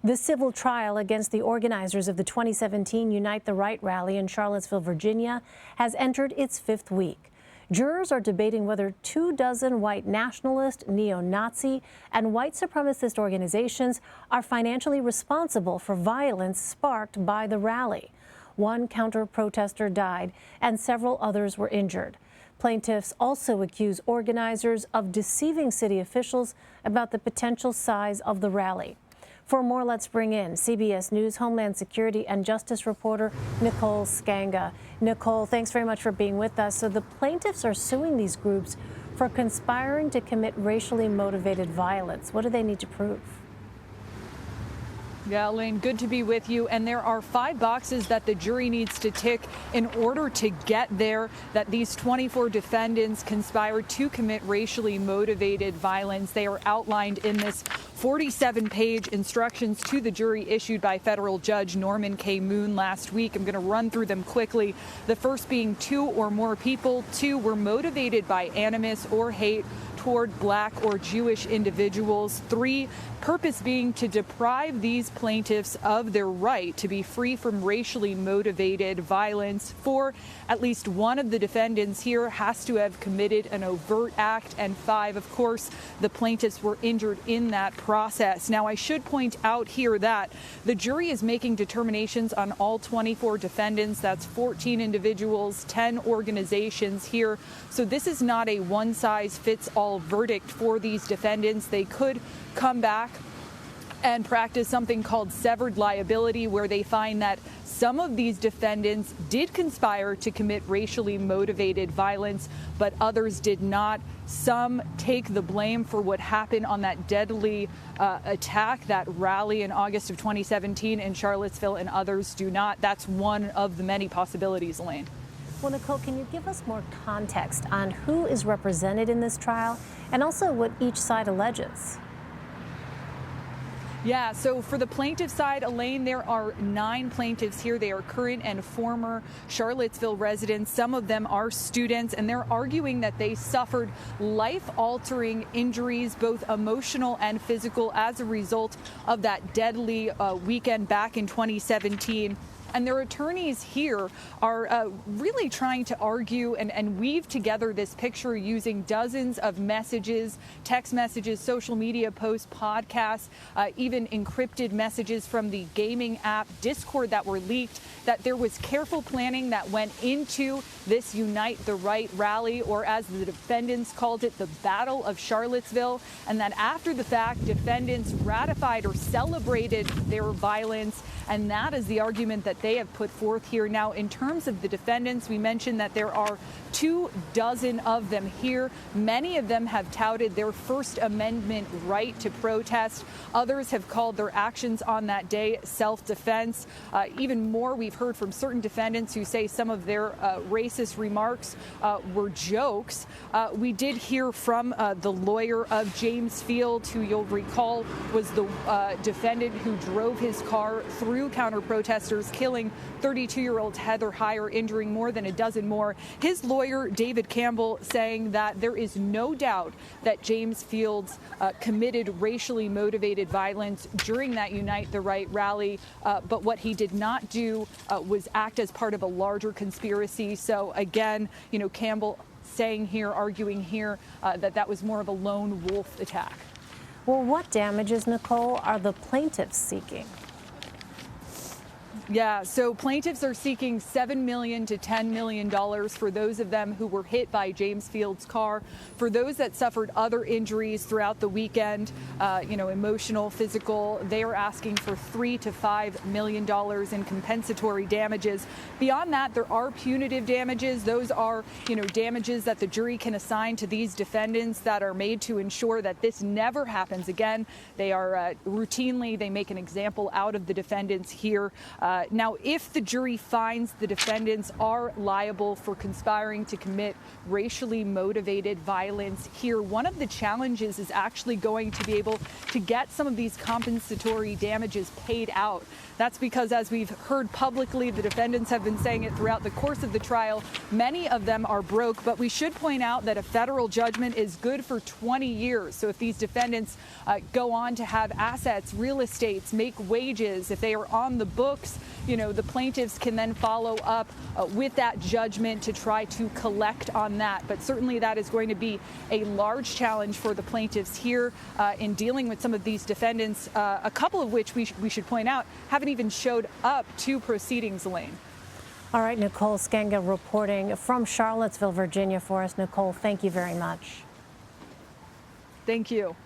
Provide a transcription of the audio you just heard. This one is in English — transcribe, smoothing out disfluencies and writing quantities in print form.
The civil trial against the organizers of the 2017 Unite the Right rally in Charlottesville, Virginia, has entered its fifth week. Jurors are debating whether 24 white nationalist, neo-Nazi, and white supremacist organizations are financially responsible for violence sparked by the rally. One counter-protester died, and several others were injured. Plaintiffs also accuse organizers of deceiving city officials about the potential size of the rally. For more, let's bring in CBS News Homeland Security and Justice reporter Nicole Sganga. Nicole, thanks very much for being with us. So the plaintiffs are suing these groups for conspiring to commit racially motivated violence. What do they need to prove? Yeah, Elaine, good to be with you. And there are 5 boxes that the jury needs to tick in order to get there, that these 24 defendants conspired to commit racially motivated violence. They are outlined in this 47-page instructions to the jury issued by federal judge Norman K. Moon last week. I'm going to run through them quickly. The first being 2 or more people. 2 were motivated by animus or hate toward Black or Jewish individuals. 3, purpose being to deprive these plaintiffs of their right to be free from racially motivated violence. 4, at least one of the defendants here has to have committed an overt act. And 5, of course, the plaintiffs were injured in that process. Now, I should point out here that the jury is making determinations on all 24 defendants. That's 14 individuals, 10 organizations here. So this is not a one-size-fits-all verdict for these defendants. They could come back and practice something called severed liability, where they find that some of these defendants did conspire to commit racially motivated violence, but others did not. Some take the blame for what happened on that deadly attack, that rally in August of 2017 in Charlottesville, and others do not. That's one of the many possibilities, Elaine. Well, Nicole, can you give us more context on who is represented in this trial and also what each side alleges? Yeah, so for the plaintiff side, Elaine, there are 9 plaintiffs here. They are current and former Charlottesville residents. Some of them are students, and they're arguing that they suffered life-altering injuries, both emotional and physical, as a result of that deadly weekend back in 2017. And their attorneys here are really trying to argue and weave together this picture using dozens of messages, text messages, social media posts, podcasts, even encrypted messages from the gaming app Discord that were leaked, that there was careful planning that went into this Unite the Right rally, or as the defendants called it, the Battle of Charlottesville, and that after the fact, defendants ratified or celebrated their violence. And that is the argument that they have put forth here. Now, in terms of the defendants, we mentioned that there are 24 of them here. Many of them have touted their First Amendment right to protest. Others have called their actions on that day self-defense. Even more, we've heard from certain defendants who say some of their racist remarks were jokes. We did hear from the lawyer of James Field, who you'll recall was the defendant who drove his car through counter-protesters, killing 32-year-old Heather Heyer, injuring more than a dozen more. His lawyer, David Campbell, saying that there is no doubt that James Fields committed racially motivated violence during that Unite the Right rally, but what he did not do was act as part of a larger conspiracy. So again, Campbell saying here, arguing here, that was more of a lone wolf attack. Well, what damages, Nicole, are the plaintiffs seeking? Yeah, so plaintiffs are seeking $7 million to $10 million for those of them who were hit by James Field's car. For those that suffered other injuries throughout the weekend, emotional, physical, they are asking for $3 to $5 million in compensatory damages. Beyond that, there are punitive damages. Those are, damages that the jury can assign to these defendants that are made to ensure that this never happens again. They are routinely, they make an example out of the defendants here. Now, if the jury finds the defendants are liable for conspiring to commit racially motivated violence here, one of the challenges is actually going to be able to get some of these compensatory damages paid out. That's because, as we've heard publicly, the defendants have been saying it throughout the course of the trial, many of them are broke. But we should point out that a federal judgment is good for 20 years. So if these defendants go on to have assets, real estates, make wages, if they are on the books, the plaintiffs can then follow up with that judgment to try to collect on that. But certainly that is going to be a large challenge for the plaintiffs here in dealing with some of these defendants, a couple of which we should point out haven't even showed up to proceedings, Elaine. All right, Nicole Sganga reporting from Charlottesville, Virginia for us. Nicole, thank you very much. Thank you.